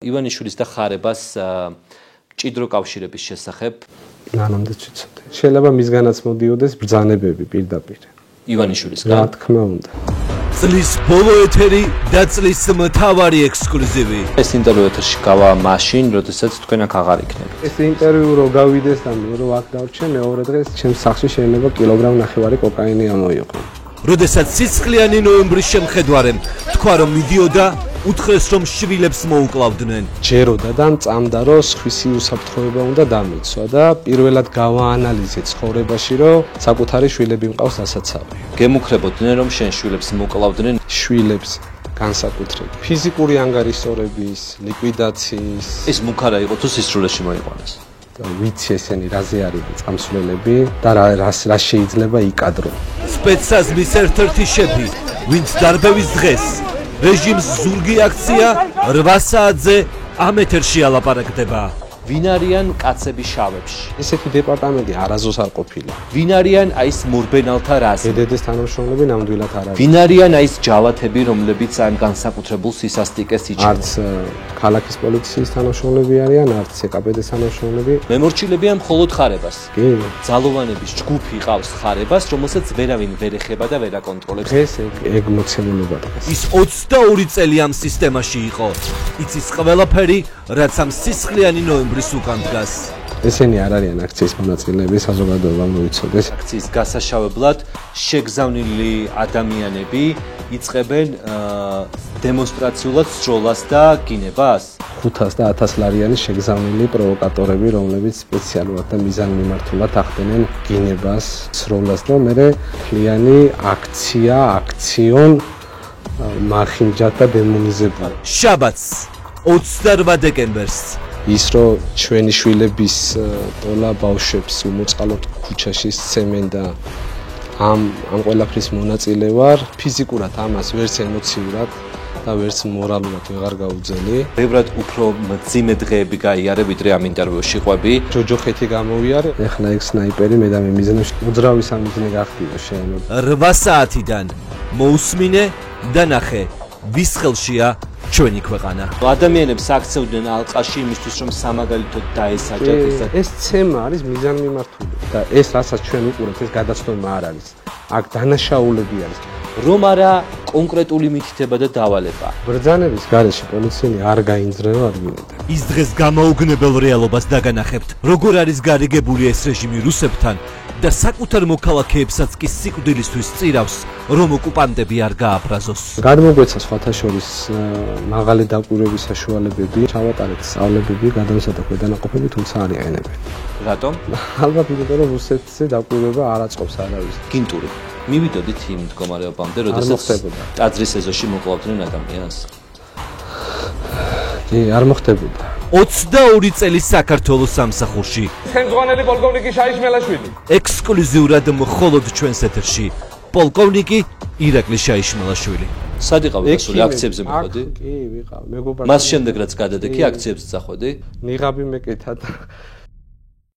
ივანიშვილის და ხარებას მჭიდრო კავშირების შესახებ ნანამდე ვიცოდი. შეიძლება მისგანაც მოდიოდეს ბრძანებები პირდაპირ. ივანიშვილისგან? რა თქმა უნდა. წლის ბოლო ეთერი და წლის მთავარი ექსკლუზივი. ეს ინტერვიუ ეთერში გავა მაშინ, როდესაც თქვენ აქ აღარ იქნებით. ეს ინტერვიუ რო გავიდეს და მე რო აქ დავრჩე, მეორე დღეს ჩემს სახლში შეიძლება კილოგრამ ნახევარი კოკაინი ამოიღო. როდესაც სისხლიანი ნოემბრის შემხედვარემ თქვა რომ მიდიოდა, უთხრეს რომ შვილებს მოუკლავდნენ. ჯეროდა და მწამდა რომ სხვისი უსაფრთხოება უნდა დამეცვა და პირველად გავაანალიზე ცხოვრებაში რომ საკუთარი შვილები მყავს დასაცავი. გემუქრებოდნენ რომ შენ შვილებს მოკლავდნენ? შვილებს განსაკუთრებით. ფიზიკური ანგარიშსწორების, ლიკვიდაციის. ეს მუქარა იყო თუ სისრულეში მოიყვანეს? ვიცი ესენი რაზე არის წამსვლელები და რა შეიძლება იკადრო. სპეცსაზმის ერთ-ერთი შეფი, ვინც დარბევის დღეს რეჟიმს ზურგი აქცია 8 საათზე ამ ეთერში ალაპარაკდება. ვინ არიან კაცები შავებში? ესეთი დეპარტამენტი არაზოს არ ყოფილა. ვინ არიან აი ეს მორბენალთა რაზმი? დედედეს თანამშრომლები ნამდვილად არ არის. ვინ არიან აი ეს ჯავათები, რომლებიც ამ განსაკუთრებულ სისასტიკეს იჩენენ? არც ქალაქის პოლიციის თანამშრომლები არიან, არც ეკაპედეს თანამშრომლები. მემორჩილებიან მხოლოდ ხარებას. კი. ძალოვანების ჯგუფი ყავს ხარებას, რომელსაც ვერავინ ვერ ეხება და ვერ აკონტროლებს. დღეს ეგ მოცემულობა დღეს. ის 22 წელი ამ სისტემაში იყო. იცის ყველაფერი, რაც ამ სისხლიანი ნოემბრის უკან დგას. ესენი არ არიან აქციის მონაწილეები, საზოგადოებამ მოიცოდეს. აქციის გასაშავებლად შეგზავნილი ადამიანები იწყებენ დემონსტრაციულად სროლას და გინებას. 500 და 1000 ლარიანი შეგზავნილი პროვოკატორები, რომლებიც სპეციალურად და მიზანმიმართულად ახდენენ გინებას, სროლას და მე ხლიანი აქციონ მახინჯად და დემონიზებული. შაბათს 28 დეკემბერს ის რომ ჩვენი შვილების ტოლა ბავშვებს უმოწყალოთ ქუჩაში სცემენ და ამ ყველაფრის მონაწილე ვარ, ფიზიკურად ამას ვერც ემოციურად და ვერც მორალურად ვეღარ გავუძელი. ბევრად უფრო მძიმე დღეები გაიარე, ვიდრე ამ ინტერვიუში ყვები. ჯოჯოხეთი გამოვიარე. ეხლა ეგ სნაიპერი მე და მე მიზნებში უძრავი სამიზნე გახდიო შენ. 8 საათიდან მოусმინე და ნახე, ვის ხელშია ჩვენი ქვეყანა. ადამიანებს აქცევდნენ ალყაში იმისთვის რომ სამაგალითოდ დაესაჯათ ისა. ეს ცემა არის მიზანმიმართული და ეს რასაც ჩვენ უყურებთ ეს გადაცდომა არ არის. აქ დანაშაულები არის. რომ არა კონკრეტული მითითება და დავალება. ბრძანების გარეშე პოლიციელი არ გაინძრევა ადგილიდან. ის დღეს გამოუგნებელ რეალობას დაგანახებთ, როგორ არის გარიგებული ეს რეჟიმი რუსებთან და საკუთარ მოქალაქეებსაც კი სიკვდილისთვის წირავს, რომ ოკუპანტები არ გააბრაზოს. გადმოგვეცა სხვათა შორის მაღალი დაკვირვების საშუალებები, ჩავატარეთ სწავლებები, გადავსადა ქვედანაყოფები, თუმცა არ იყენებენ. რატომ? ალბათ იმიტომ რომ რუსეთზე დაკვირვება არ აწყობს არავის. გინტური. მივიდოდით იმ მდგომარეობამდე, როდესაც ტაძრის ეზოში მოკლავდნენ ადამიანს. კი, არ მოხდებოდა. 22 წელი საქართველოს სამსახურში. ხელმძღვანელი პოლკოვნიკი შაიშმელაშვილი. ექსკლუზიურად მხოლოდ ჩვენს ეთერში. პოლკოვნიკი ირაკლი შაიშმელაშვილი. სად იყავი გასული აქციებზე მიხვედი? კი, ვიყავ. მეგობარ. მას შემდეგ რაც გადადექი აქციებზე წახვედი? ნიღაბი მეკეთა და